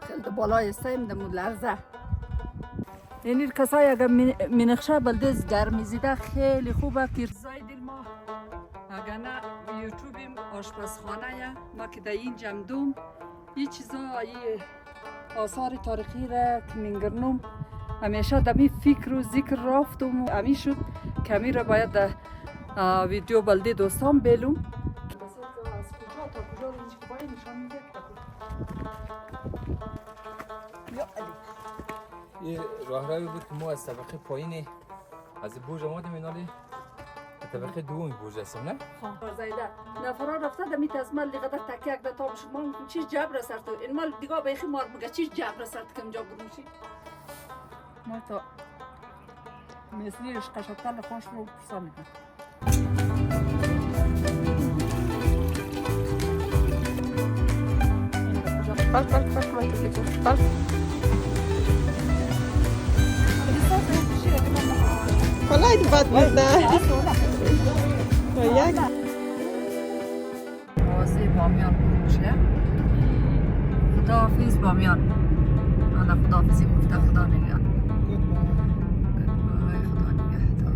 خیلی بالای استایم دمو لرزه. یعنی کسایی اگر مینخشه بلدز گرمی زیده خیلی خوبه که زای ما اگر نه یوتیوبیم آشپزخانه ما که در این جمدوم این چیزا آثار تاریخی را که منگرنم همیشه دمی فکر و ذکر رافتم و همی شد که همی را باید در ویدیو بلده دوستان بلوم از کجا تا کجا رو اینجا که باید نشان میده یا علی این راهروی بود که ما از طبقه پایین از بوج آمدیم اینالی طبقه دوم بوج هستیم نه؟ خواه زایده نفران رفته دمی تزمال دیگه تکیه اگه تا بشد ما چیز جبر سرت این مال دیگه بیخی مار بگه چیز جبر سرت که اونجا بروشی ما تا مثلیش قشتل خوش رو پرسا میدن بس والله باد بوده یک موازی بامیان بروشه خداحافظ بامیان انا خداحافظی گفته خدا نگهدار خدا نگهدار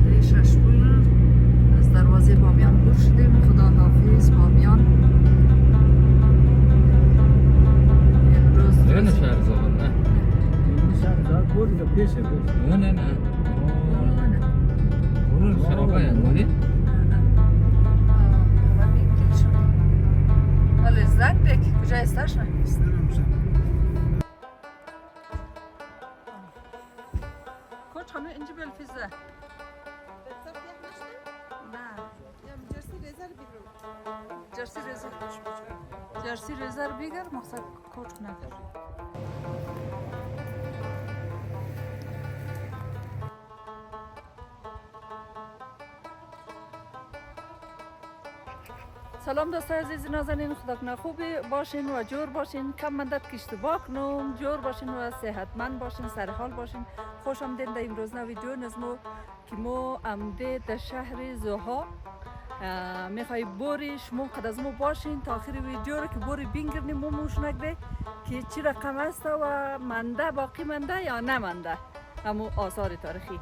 کلی ششبول از دروازه بامیان بر شدیم خداحافظ بامیان امروز نه شهرزاد نه شهرزاد بود که پیشه بود نه برو خرابه یعنی ولی زنگ بک کجا استاش نه کچ همه اینجا بلفیزه نه جرسی رزر بگیر مقصد کچ نداره سلام دوستای عزیز نازنین خدا کنه خوب باشین و جور باشین کم مدت اشتباه کنم جور باشین و صحتمند باشین سر حال باشین خوش آمدین در امروز نو ویدیو نظمو که ما آمده در شهر زوها میخوای بوری شما قد از ما باشین تا آخر ویدیو رو که بوری بینگرنیم ما موشنگده که چی رقم است و منده باقی منده یا نمانده همو آثار تاریخی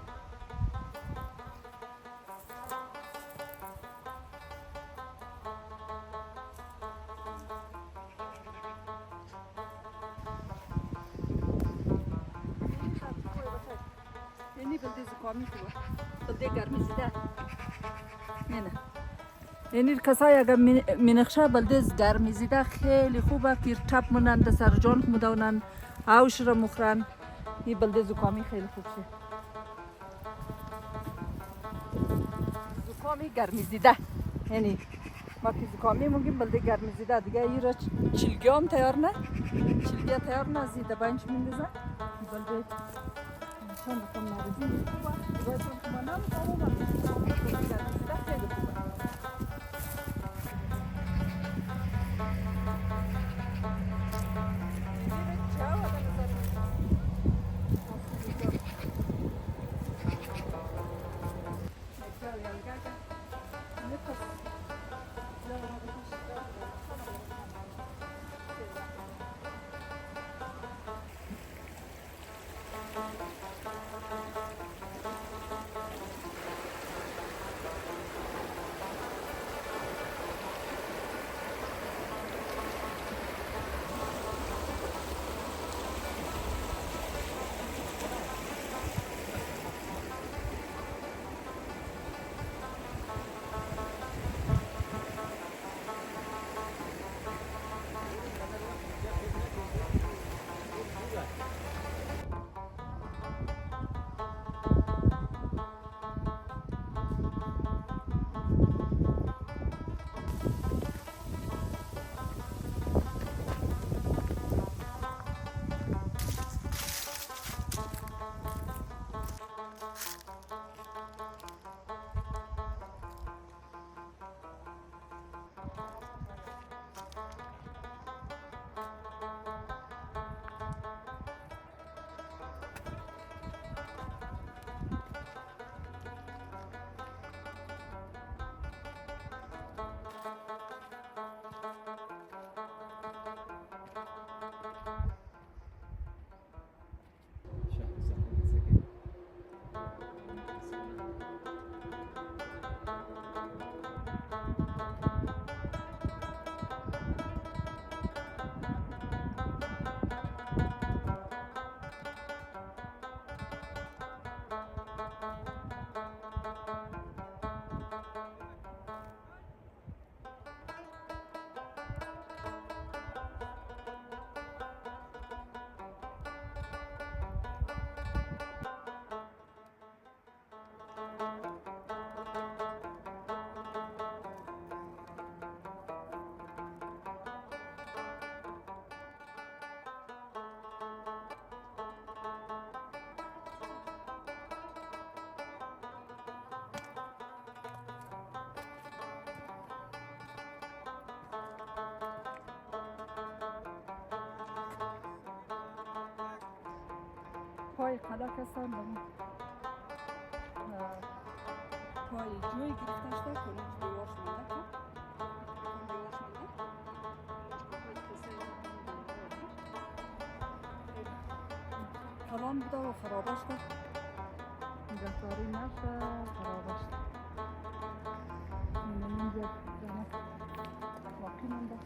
یعنی بلده زکامی تو بلده گرمی زیده نه یعنی کسایی اگر منخشه بلده گرمی زیده خیلی خوبه که چپ منند سر جان مدونن اوش را مخرن این بلده زکامی خیلی خوب شه زکامی گرمی زیده یعنی ما که زکامی مونگیم بلده گرمی زیده دیگه این را چلگی هم تیار نه چلگی تیار نه زیده بانچ میندازه بلده چند رقم مریضی خوبه باید رو کمانم تمام بلده گرمی زیده خیلی خوبه پای قلق هستن پای جوی گرفته شده کنید دیوارش مونده که دیوارش مونده پای کسی کلان بوده و خرابه شده نگهداری نشده خرابه شده اینجا زنه باقی مونده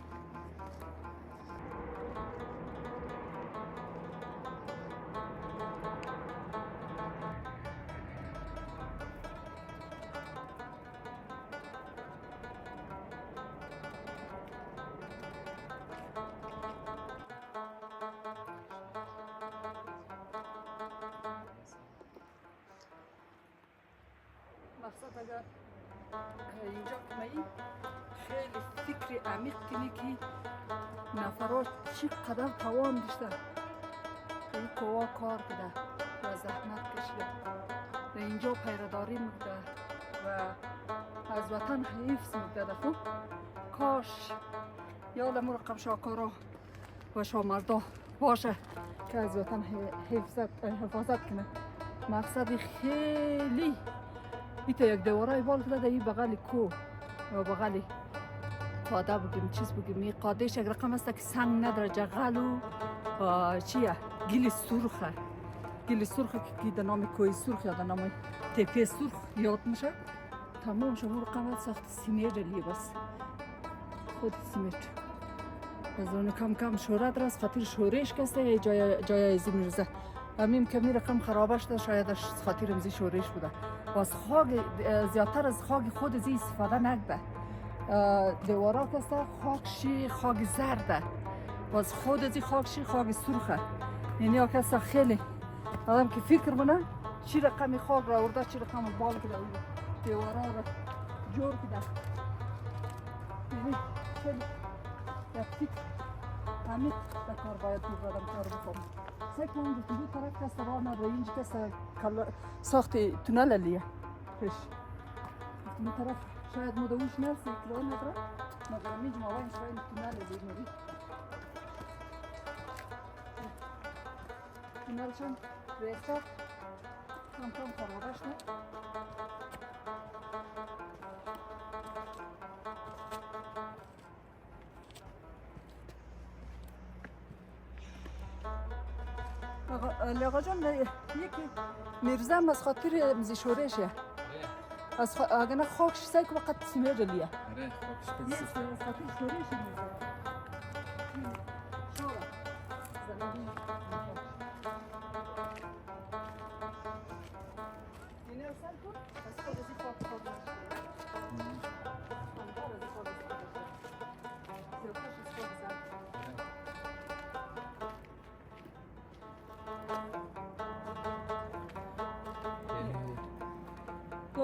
مقصد اگر اینجا کمی خیلی فکر عمیق کنی که نفرات چقدر توان داشته این قوا کار کرده و زحمت کشیده و اینجا پیرداری میکرده و از وطن حفظ میکرده. خب کاش یادم رقم شاکارا و شامردا باشه که از وطن حفاظت کنه. مقصد خیلی ایتا یک دیوارای بال کرده این بغل کو و بغل قاده بگیم چیز بگیم این قادهش یک رقم است که سنگ نداره جغل و چیه گل سرخه گل سرخه که در نام کوی سرخ یا در نام تپه سرخ یاد میشه. تمام شما رقم ساخت سیمیر لیه بس خود سیمیر از اون کم کم شهرت راست خاطر شورش کسته جای ازی میرزه همین کمی رقم خرابه شده شایدش خاطر امزی شورش بوده باز خاک زیادتر از خاک خود ازی استفاده نکده دیوارا کسته خاکشی خاک زرده باز خود ازی خاکشی خاک سرخه یعنی ها کسته خیلی آدم که فکر بونه چی رقم خاک را ورده چی رقم بال کده دیوارا را جور کده یعنی خیلی یک فکر همین در کار باید میبادم کار بکنم سعی کنم دو طرف کسته راه نداره اینجا کسته ساخت تونل لیه پیش دو طرف شاید مدوش نرسه کلاه نداره مگر اینجا موانی شاید تونل لیه نوری تونل چند ریسته کم کم خرابش نه آقا جان یکی میرزم از خاطر مزی شورشه از اگه نه خاکش سعی که وقت سیمیر لیه آره خاکش از خاطر شورش میرزم شورا زمین اینه اصلا کن از خود ازی خاک خود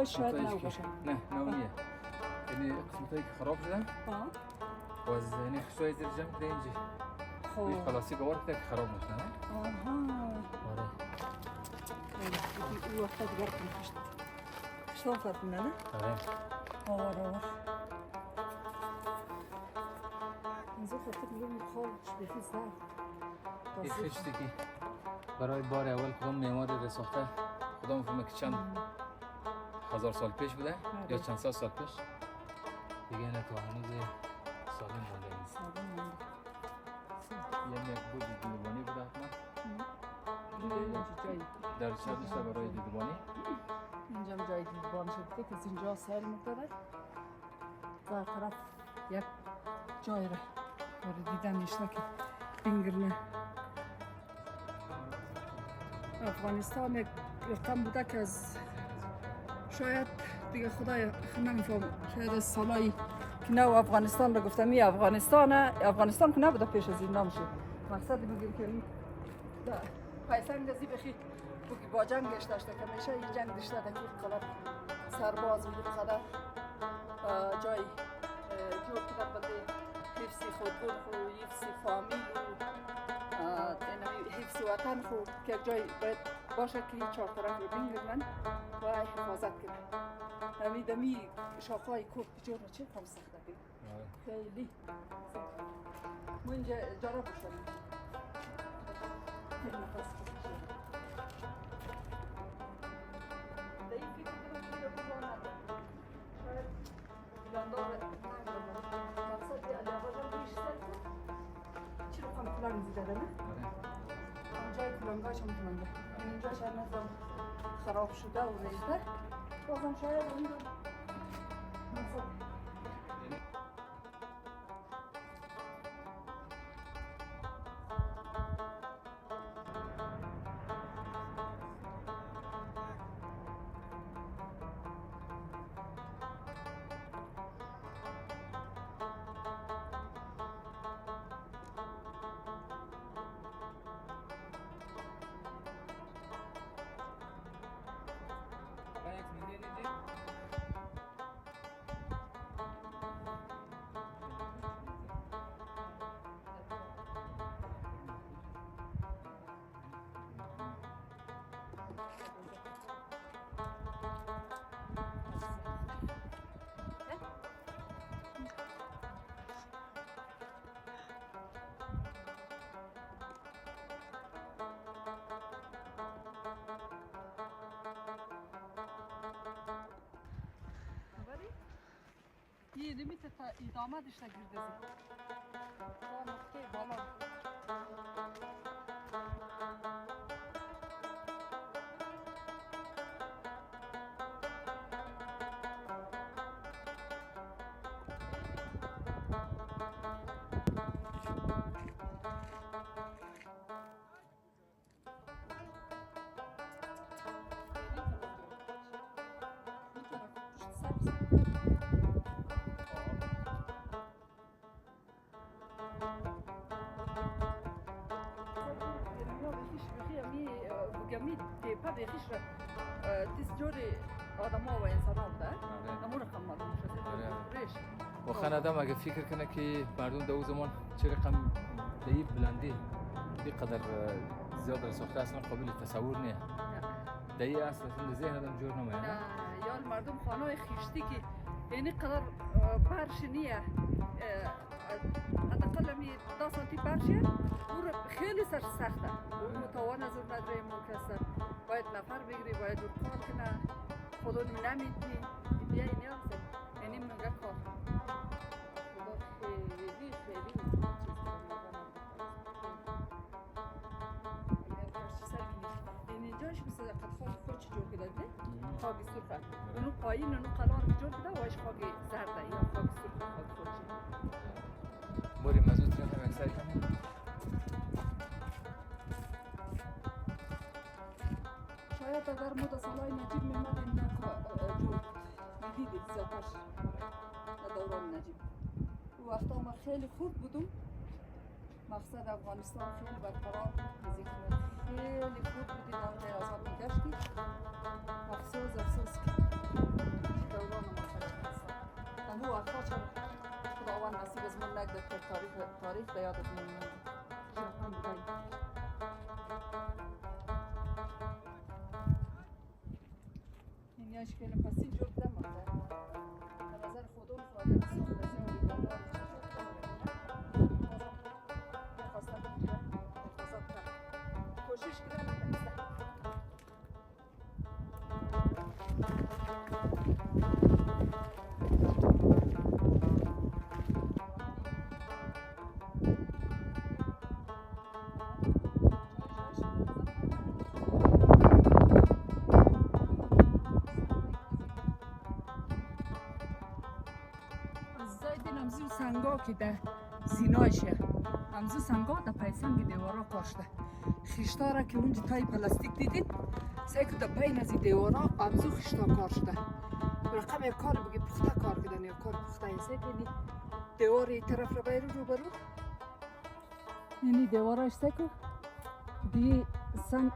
شاید نو باشه نه نویه یعنی قسمتایی که خراب شدن باز یعنی خشوی زیر جمع کده اینجا خوب پلاستیک آور کده که خراب نشده نه؟ آره او وقتا دیگر کنی خشتا فرد کنه نه؟ آره اینجا خاطر میگم خالش بخی سر این خشتی که برای بار اول کدام معمار رساخته کدام فهمه که چند هزار سال پیش بوده یا چند سال پیش دیگه نه تو هنوز سالم بوده یعنی یک بود دیدبانی بوده حتما در چه داشته برای دیدبانی اینجا جای دیدبان شده که از اینجا سیر میکنه در طرف یک جای را برای دیدن نشته که بینگرنه افغانستان یک رقم بوده که از شاید دیگه خدای نمیفهم شاید از سالایی که نو افغانستان رو گفتم این افغانستان که نبوده پیش از این نامشه مقصد بگیم که پیسنگ دزی بخی بگی با جنگش داشته که میشه این جنگ داشته در که قدر سرباز بگی قدر جای جور کده بده حفظی خودبون خو حفظی فامیل و حفظی وطن خو که یک جای باید باشه که این چهار طرف رو بینگرن و حفاظت کنه دمی شاخهای کوک جور رو چه کم سخته بید خیلی ما اینجا جارا بشنیم خیلی نفس بشنیم بوده نه؟ اونجای کلنگاش هم کلنگه اینجا شاید نظام خراب شده و ریخته بازم شاید اون رو یه لیمیت تا ادامه داشته گردازی تا نقطه بالا گمی تیپا بیخیش را تیس جوری آدم ها و انسان ها بوده امور رقم معلوم شده ریش و خانه اگه فکر کنه که مردم دو زمان چه رقم به بلندی اینقدر زیاد ساخته اصلا قابل تصور نیه دایی اصلا ذهن آدم جور نمیاد یا مردم خانه خیشتی که یعنی قدر برش نیه حداقل می 10 سانتی برشه او خیلی سر سخته او متوان از اون نداره مکسر باید نفر بگیری باید اون کار کنه خودون نمیتونی بیا این نیاز یعنی مگه کار خدا خیلی چیز اینجاش مثل قطفال خود چی جور کده خاک سرخه اونو پایین اونو قلار جور کده وایش خاک زرده یا خاک سرخه خاک خودشی موری مزود کنم اکسایی کنم شاید اگر مدت سالهای نجیب میمد این جور میدیدید زیادترش در دوران نجیب او وقتا ما خیلی خوب بودم مقصد افغانستان خیلی برقرار بود خیلی خوب بودی دوران آزاد میگشتی افسوس که دوران ما خیلی هستم اما وقتا چرا خداوند نصیب از من نگذاشت که تاریخ به یاد از من نماند این یه اشکال پسی جور کدام مانده به نظر خودون فاده ساخت از این آلی بالا نخواستم بگیرم کوشش کردم نتونستم سنگا که در زینایشه همزو سنگا در پای سنگ دیوارا کاشته خیشتا را که اونجا تای پلاستیک دیدید سعی که در بین از دیوارا همزو خیشتا کار شده رقم یک کار بگی پخته کار کردن یا کار پخته سعی کنی دیوار این طرف را بیرو رو برو یعنی دیوارش سعی که دی سنگ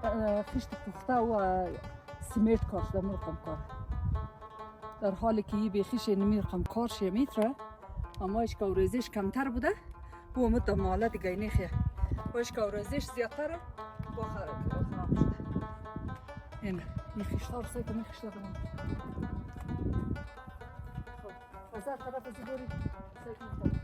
خیشت پخته و سیمنت کار شده مرقم کار در حالی که این بیخیش نمیرقم کار شمیتره اما اشکا و ریزش کمتر بوده و امید در محاله دیگه نیخیه و اشکا و ریزش زیادتره با خراب شده این خیشتار سعی کنی خیشتار رو خب از هر طرف ازی دوری سعی کنی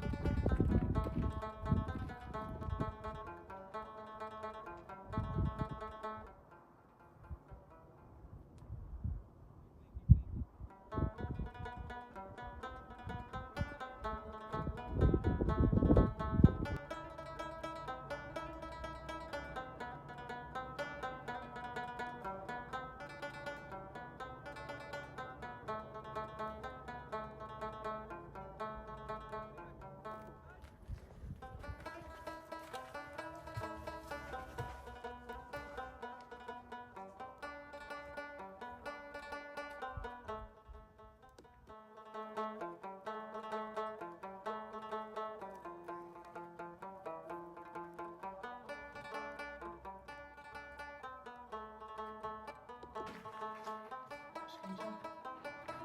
اینجا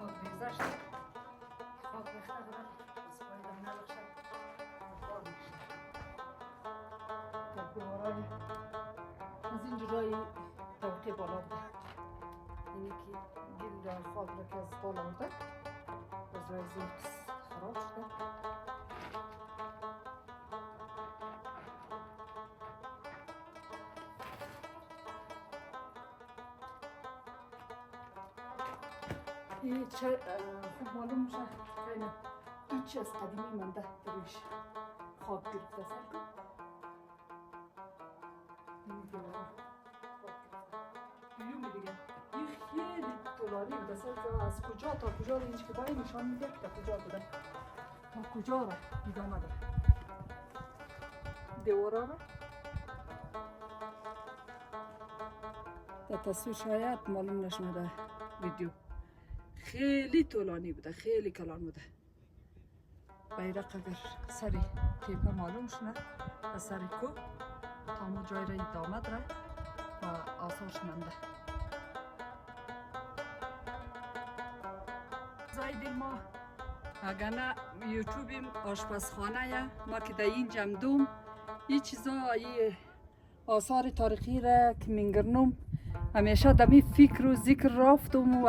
خاک ریزه شد. خاک ریخته قدر از پایدم نبخشه بار میشه. در دیوارای از این جورایی طبقه بالا بوده. اینی که گل خاک را که از بالا بوده از رای زیر خراب شده. این چه خوب معلوم میشه که هیچ از قدیمی مانده درش خاک گرفته سر کن. این دیوارا خاک گرفته. بیومی دیگه این خیلی طولانی بوده سر که از کجا تا کجا رو اینج که باید نشان میده که کجا بوده تا کجا رو ادامه داره. دیوارا رو در تصویر شاید معلوم نشده ویدیو خیلی طولانی بوده خیلی کلان بوده. بیرق اگر سری تیپه معلوم شنه و سری کو تامو جای را ادامه داره و آثارش مانده. زایدی ما اگر نه یوتیوبیم آشپزخانه یا ما که در این جمدوم این چیزا ای آثار تاریخی را که منگرنم همیشه دمی فکر و ذکر رفتم و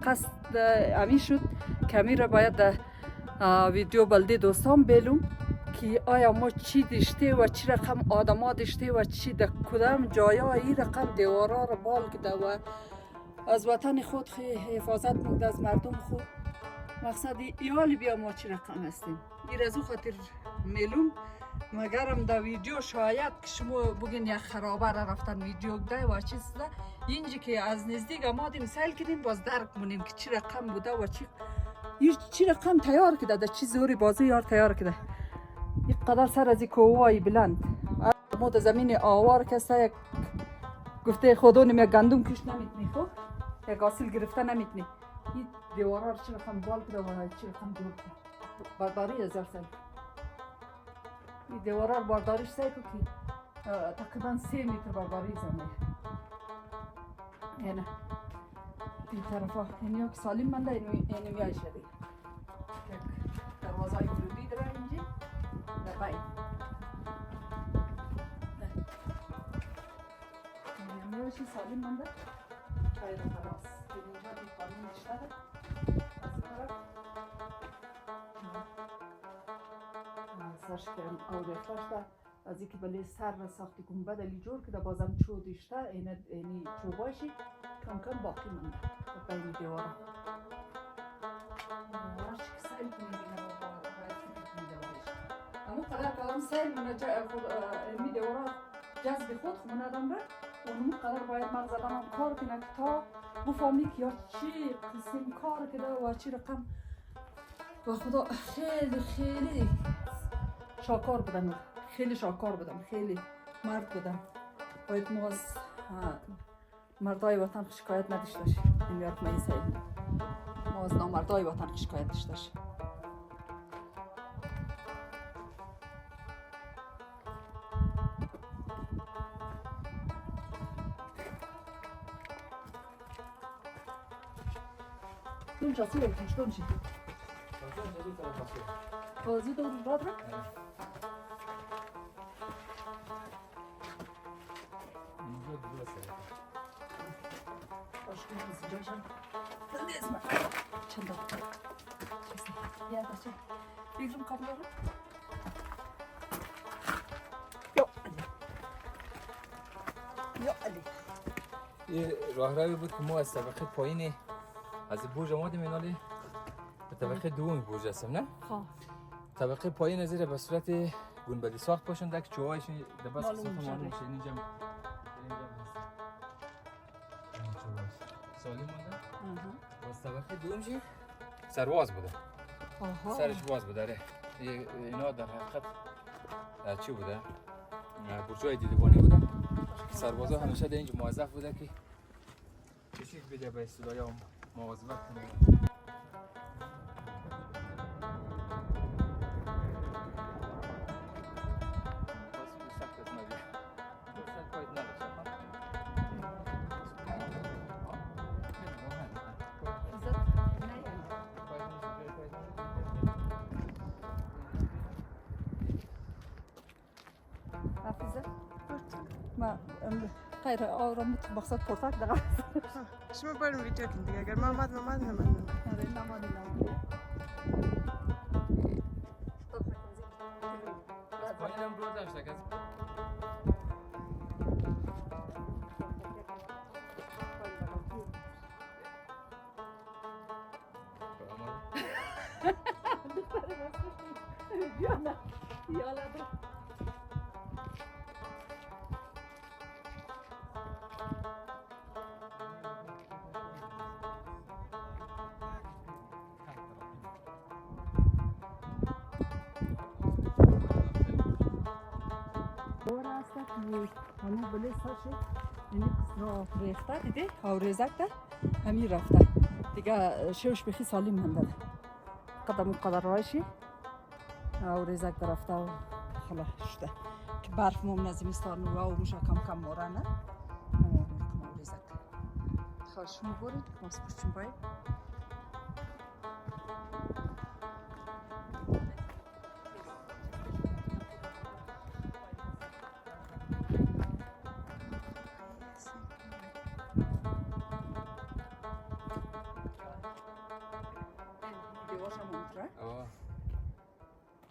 قصد امی شد که امی را باید ویدیو بلده دوستان بلوم که آیا ما چی داشته و چی رقم آدما داشته و چی در کدام جایا این رقم دیوارا را بال کده و از وطن خود حفاظت مکده از مردم خود. مقصد ایال بیا ما چی رقم هستیم این رزو خاطر ملوم مگرم در ویدیو شاید که شما بگین یک خرابه را رفتن ویدیو ده و چیز ده اینجا که از نزدیک آمادیم سیل کردیم باز درک مونیم که چی رقم بوده و چی رقم تیار کده ده چی زوری بازی یار تیار کده. یک قدر سر از این کوه‌های بلند ما در زمین آوار کسا یک گفته خودونیم یک گندم کش نمیتنی خب یک حاصل گرفته نمیتنی. این دیوارا رو چی رقم بال کده و چی رقم جور کده برداری هزار سال. این دیوارا رو بارداریش سعی که تقریبا 3 متر بارداری زمینه. اینه این طرفا اینیا که سالم منده اینو میای شده. دروازه های ورودی داره اینجا در بین. اینو میایشی سالم منده. خیلی خلاص. اینجا دیپانی نشته ده. از این طرف. سرش که او ریختش ده. از اینکه بله سر را ساختی گنبد علی جور که بازم چودشته اینی چوباشی کم کم باقی مانده در بین دیوارا. دیوارش که سیل کنی دیگه با باید کنی دیوارش. اما قدر کلام سیل منه اینی دیوارا جذب خود خونه آدم را اونمو قدر باید مغز آدم هم کار کنه که تا بفهمی که یا چی قسم کار کده و چی رقم و خدا خیلی خیلی شاکار بودم. خیلی شاکار بودم خیلی مرد بودم. باید ما از مردای وطن شکایت نداشته باشیم. این یاد من سعی ما از نامردای وطن شکایت داشته باشیم. شلون شاسیه شلون شي بازی دور راد را Aşkım hızlıca sen de ezme. Çanda. Ya kaçı. Bigrum kapıları. Yok Ali. Yok Ali. یه راهروی بود که ما از طبقه پایین از برج آمدیم اینالی به طبقه دوم برج هستم نه؟ خواه. طبقه پایین از به صورت گنبدی ساخت باشند که چوهایش در بس معلوم ساخت شده. معلوم میشه اینجا سالم مونده باز طبقه دوم چی؟ سرواز بوده سرش باز بوده ره اینا در حقیقت چی بوده؟ برجای دیدبانی بوده سربازا همیشه در اینجا موظف بوده که کشیک بده به اصطلاح یا مواظبت کنه ما غیر آرام مقصد پرتک دارم. شما بریم ویدیو کن دیگه. اگر من نمد آره نمانی پایینم برو داشت اگر همون بله ساشه اینی را ریخته دیده ها ریزک ده همین رفته دیگه شوش بخی سالیم منده قدم و قدر رایشی ها ریزک ده رفته و خلا شده که برف مم نزمیستان و موشا کم کم مورانه ها ریزک خواهش میبورید ماس پرچون باید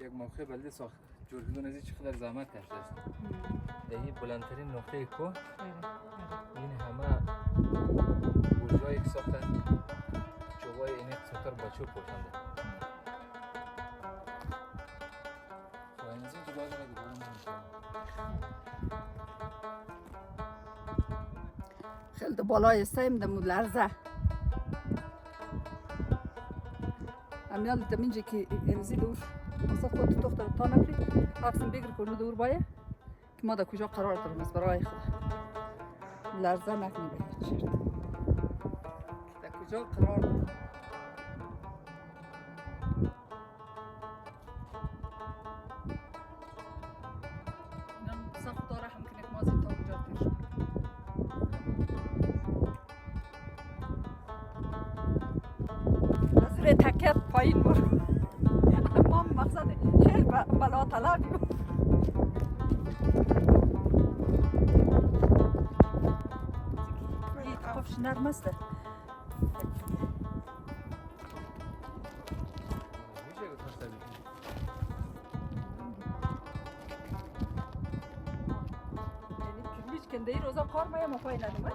یک موقع بلده ساخت جورگیدون ازی چقدر زحمت کشته است این بلندترین نقطه کو این همه برجایی که ساختن چوبای اینه ساختار با چوب پوشنده این از این که لازم اگه برون نمیشه خیلی بالای استایم دمو لرزه امیال دمینجا که امزی دور اصلا خود تو دختر تا نبری حفظم بگیر کنو دور بایه که ما در کجا قرار دارم از برای خود لرزه نکنی به هیچ در کجا قرار دارم اینم سخت داره هم کنه که ما زیر تا کجا دیر شد از روی تکیت پایین برو اما مقصد خیلی بلا طلبی کفش نرم است میشه که خواسته بکنی یعنی کرمیش کنده ای روزا کار مایم پایین ندیم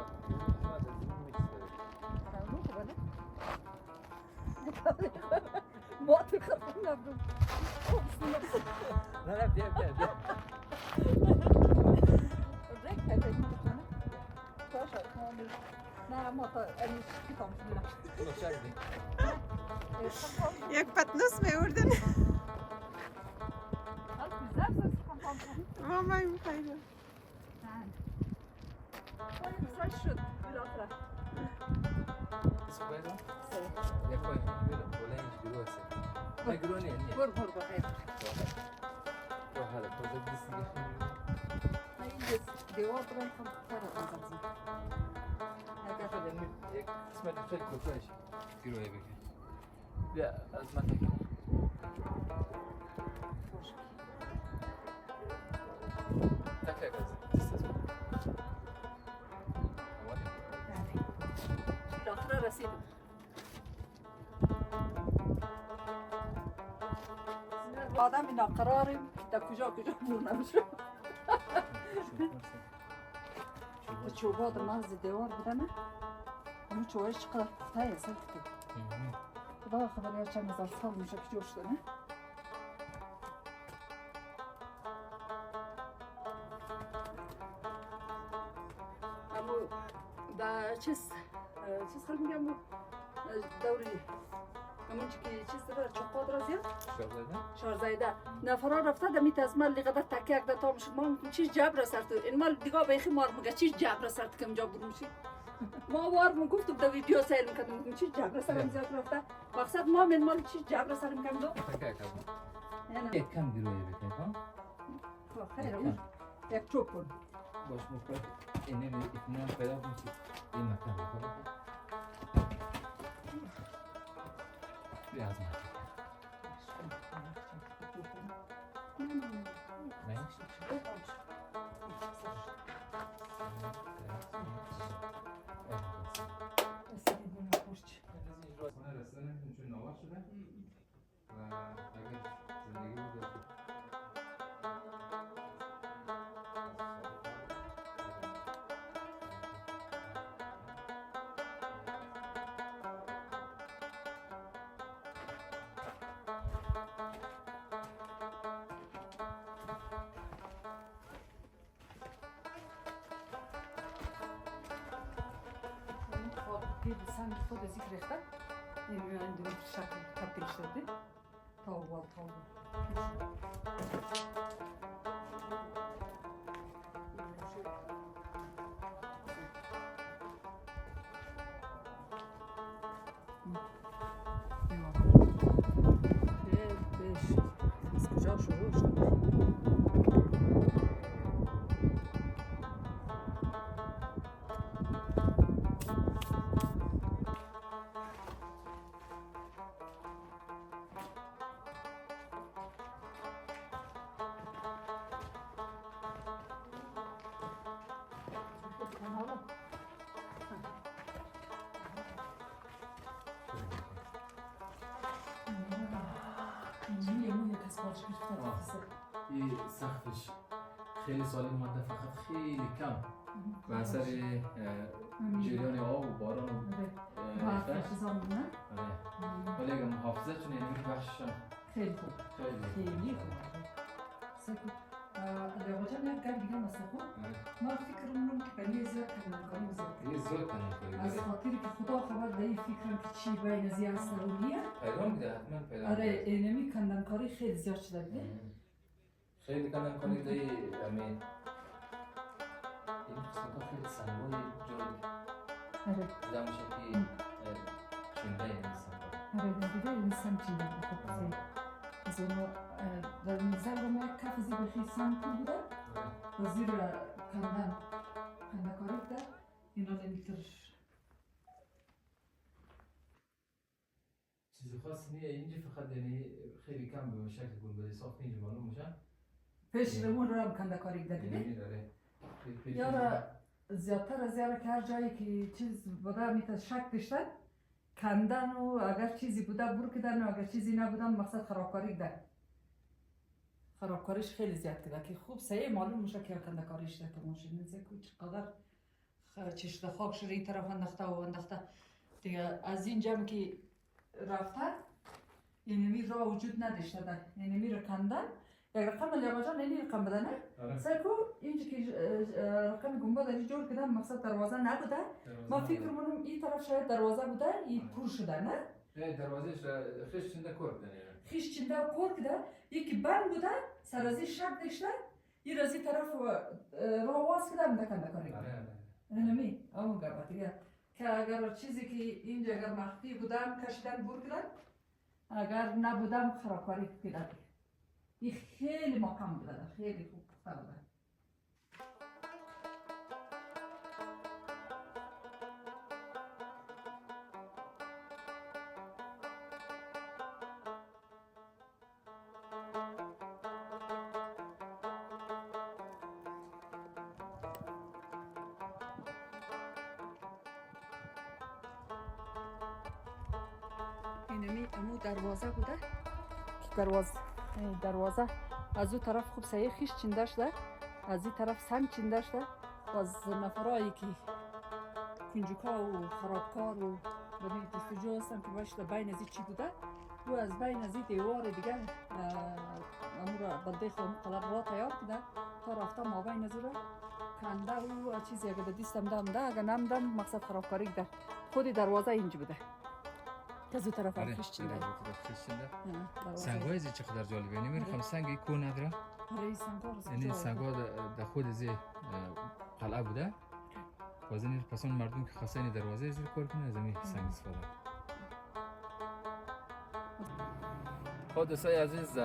ما تو خطر نبود نه بیا ریک پیدا کنه تاشا نه ما تا امیش کی تامشون اونو شک دی یک پتنوس میوردن. ماما این خیلی. فرش شد بالاخره. اسپایدر؟ یک پای میره ولی اینش گروه است. نه گروه نیه. بر بخیر. راه هلا تو دستی این دیوار برای خود سر آزاد. اگر شده یک قسمت خیلی کوتاهش گروه بگیر. بیا از من تکیه. تکیه کز. بالاخره رسیدم. آدم اینا قراریم در کجا بور نمیشه. چوبا در مرز دیوار بودن اون چوبایش چقدر تایه سلک تو خدا خبر یا چند هزار سال میشه که جور شده نه اما در چیز خیلی میگم دوری همون که چیز داره چوباد را زیاد شارزایده نفرا رفته دمیت از مال قدر تکیه اکده تا میشه ما چیز جبر سرت این مال دیگه بیخی مار میگه چیز جبر سرت کم جا برو میشی ما وار گفتم در ویدیو سیل میکردم چیز جبر سرم زیاد رفته مقصد ما من مال چیز جبر سرم کم دو تکیه کردم یک کم گروهی بکنی ها خیلی اون یک چوب کن باش مفرد اینه اطمینان پیدا میشه این مکان بخواه بیا از من خیلی سنگ خود از این ریخته این اندوی شکل تبدیل شده تا و از کجا شروع شد این سقفش خیلی سال اومده فقط خیلی کم و اثر جریان آب و باران و ریختش. ولی اگه محافظه چون یعنی بخشش هم خیلی خوب خیلی خوب سکو لغوجه نه گرد دیگه مسخو ما فکر می‌کنم که بنی زیاد کنیم زیاد کنیم از خاطری که خدا خبر دهی فکرم که چی بین زیاد سرولیه پیدا میده حتما پیدا آره اینمی کندنکاری خیلی زیاد شده دیگه خیلی کندنکاری دهی همین این قسمت ها خیلی سنگای جالب آره دیده میشه که چنده این سنگا آره دیگه این سنگ چنده بخواد از اونو در نظر رو ما یک کف زیر بخی سنگ تو بوده و زیر کندنکاری بوده اینا نمیترش چیزی خاصی نیه اینجا فقط یعنی خیلی کم به شکل گنبد ساخت اینجا معلوم میشه پیش رمون رو هم کندنکاری بوده دیگه یا زیادتر از یاره که هر جایی که چیز بوده میتونه شک داشتن کندن و اگر چیزی بوده برو کدن و اگر چیزی نبودن مقصد خرابکاری کدن خرابکاریش خیلی زیاد کده که خوب سعی معلوم میشه که کندنکاریش ده که ماشین نزه که چقدر چشت خاک شده این طرف انداخته و انداخته دیگه از این جمع که رفته یعنی راه وجود نداشته ده یعنی میره کندن یک رقم لیابجان اینی رقم بده نه؟ سرکو اینجا که رقم گنبد اینجا جور کدن مقصد دروازه نبوده ما فکر منم این طرف شاید دروازه بوده این پر شده نه؟ نه دروازهش خیش چنده کور کدن خیش چنده و کور کده یکی بند بوده سرازی شک داشته این رازی طرف راه واس کده هم دکن دکاری نمی اون گبه دیگه که اگر چیزی که اینجا اگر مخفی بودم کشیدن بور کدن اگر نبودم خرابکاری کدن این خیلی محکم بوده خیلی خوب پخته بوده اینمی امو دروازه بوده که دروازه از اون طرف خوب سعی خیش چنده شده از این طرف سنگ چنده شده و از نفرایی که کنجوکا و خرابکار و ببین جستجو هستن که باشده بین از این چی بوده و از بین از این دیوار دیگه امو را بلده خواهم قلب را تیار کده تا رفته ما بین از را کنده و چیزی اگه دیستم دم اگه نمدم مقصد خرابکاری ده خود دروازه اینجا بوده که از اون طرف هم خیش چنده سنگای ازی چقدر جالبه نمیرخم سنگی کو نداره یعنی سنگا در خود ازی قلعه بوده وازنی پسان مردم که خاصه این دروازه ازی کار کنه از امی سنگ استفاده خود دوستای عزیز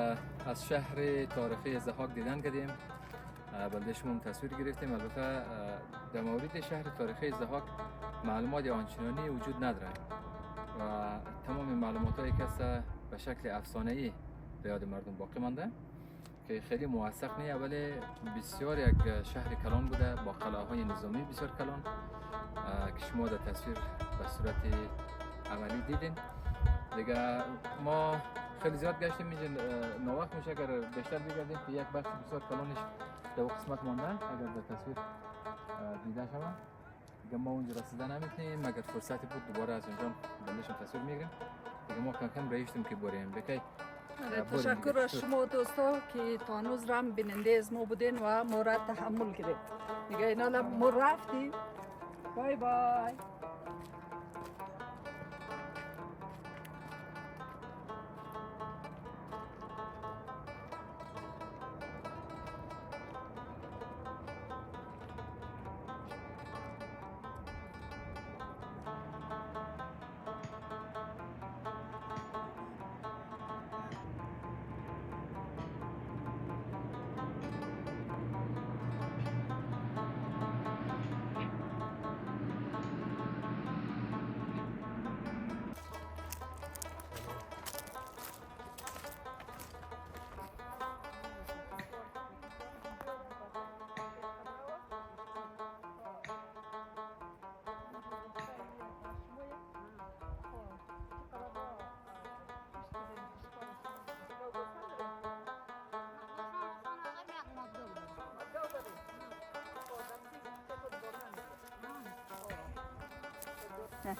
از شهر تاریخی ضحاک دیدن کردیم بلده شما هم تصویر گرفتیم البته در مورد شهر تاریخی ضحاک معلومات آنچنانی وجود نداره و تمام معلومات هایی که به شکل افسانه‌ای به یاد مردم باقی مانده که خیلی موثق نیست ولی بسیار یک شهر کلان بوده با قلعه های نظامی بسیار کلان که شما در تصویر به صورت عملی دیدین دیگه ما خیلی زیاد گشتیم اینجا ناوقت میشه اگر بیشتر بگردیم که یک بخش بسیار کلانش در قسمت مانده اگر در تصویر دیده شود دیگه ما اونجا رسیده نمیتونیم مگر فرصتی بود دوباره از اونجا بندشون تصویر میگیریم دیگه ما کم کم رایشتیم که بریم بکی تشکر از شما دوستا که تا هنوز رم بیننده از ما بودین و ما را تحمل کردید دیگه اینا ما رفتیم بای بای نه.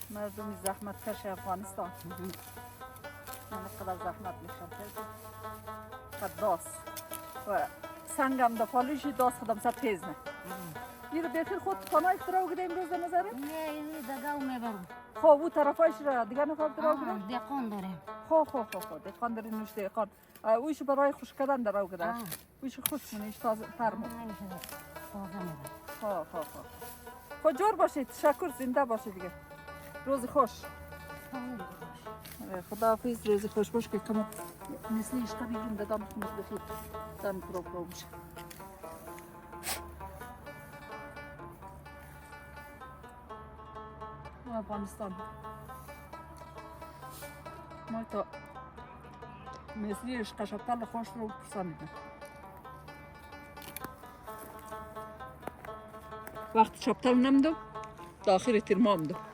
مردم زحمت کش افغانستان من قدر زحمت میشم قداس و سنگم دا پالوش داست خودم سر تیز نه یه رو بخیر خود خانه اختراع گده امروز نظره؟ نه این دگاو میبرم خب او طرفایش را دیگه نخواه اختراع گده؟ دیقان داریم خب دیقان داری نوش دیقان اویش برای خوش کردن در او گده اویش خوش کنیش تازه ترمو تازه میبرم خب جور باشید تشکر زنده باشید دیگه روز خوش خداحافظ روز خوش باش که کمو مثل عشقا بیرون دادم خونش بخیر دم پرو میشه افغانستان ما تا مثل عشقا شبتل خوش رو پرسانیدم وقت شبتل نمدم تا آخر ترمام دم